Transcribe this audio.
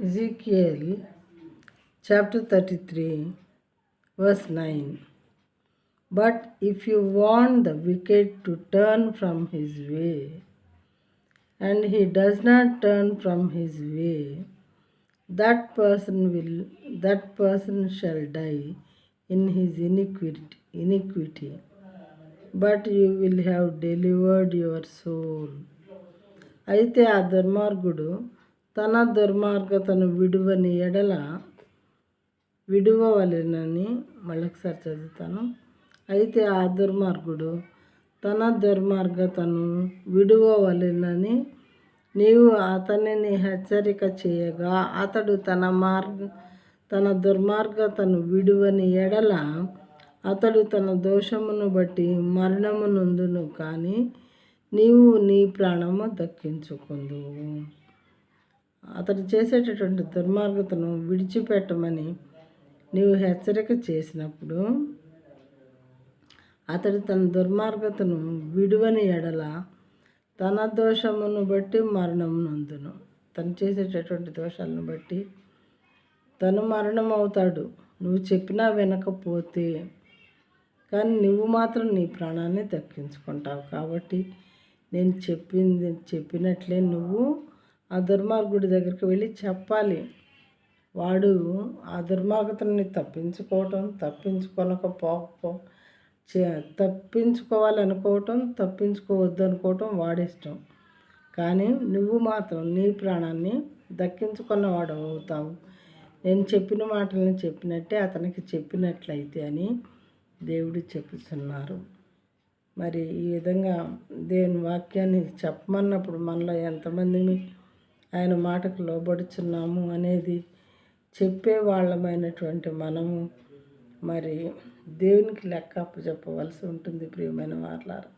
Ezekiel chapter 33, verse 9. But if you want the wicked to turn from his way, and he does not turn from his way, that person shall die in his iniquity, but you will have delivered your soul. అయితే ఆ దుర్మార్గుడు తన దుర్మార్గతను విడువవలెనని మళ్ళొకసారి చదువుతాను. అయితే ఆ దుర్మార్గుడు తన దుర్మార్గతను విడువవలెనని నీవు అతనిని హెచ్చరిక చేయగా, అతడు తన దుర్మార్గతను విడువని ఎడల అతడు తన దోషమును బట్టి మరణము నొందును, కానీ నీవు నీ ప్రాణము దక్కించుకుందువు. అతడు చేసేటటువంటి దుర్మార్గతను విడిచిపెట్టమని నీవు హెచ్చరిక చేసినప్పుడు అతడు తన దుర్మార్గతను విడువని ఎడల తన దోషమును బట్టి మరణము నొందును. తను చేసేటటువంటి దోషాలను బట్టి తను మరణం అవుతాడు, నువ్వు చెప్పినా వినకపోతే. కానీ నువ్వు మాత్రం నీ ప్రాణాన్ని దక్కించుకుంటావు. కాబట్టి నేను చెప్పినట్లే నువ్వు ఆ దుర్మార్గుడి దగ్గరికి వెళ్ళి చెప్పాలి. వాడు ఆ దుర్మార్గతని తప్పించుకోవాలనుకోవటం, తప్పించుకోవద్దు అనుకోవటం వాడిష్టం. కానీ నువ్వు మాత్రం నీ ప్రాణాన్ని దక్కించుకున్నవాడు అవుతావు. నేను చెప్పిన మాటలను చెప్పినట్టే అతనికి చెప్పినట్లయితే అని దేవుడు చెప్పుతున్నారు. మరి ఈ విధంగా దేవుని వాక్యాన్ని చెప్పమన్నప్పుడు మనలో ఎంతమంది ఆయన మాటకు లోబడుచున్నాము అనేది చెప్పే వాళ్ళమైనటువంటి మనము మరి దేవునికి లెక్క అప్పచెప్పవలసి ఉంటుంది. ప్రియమైన వారలారా,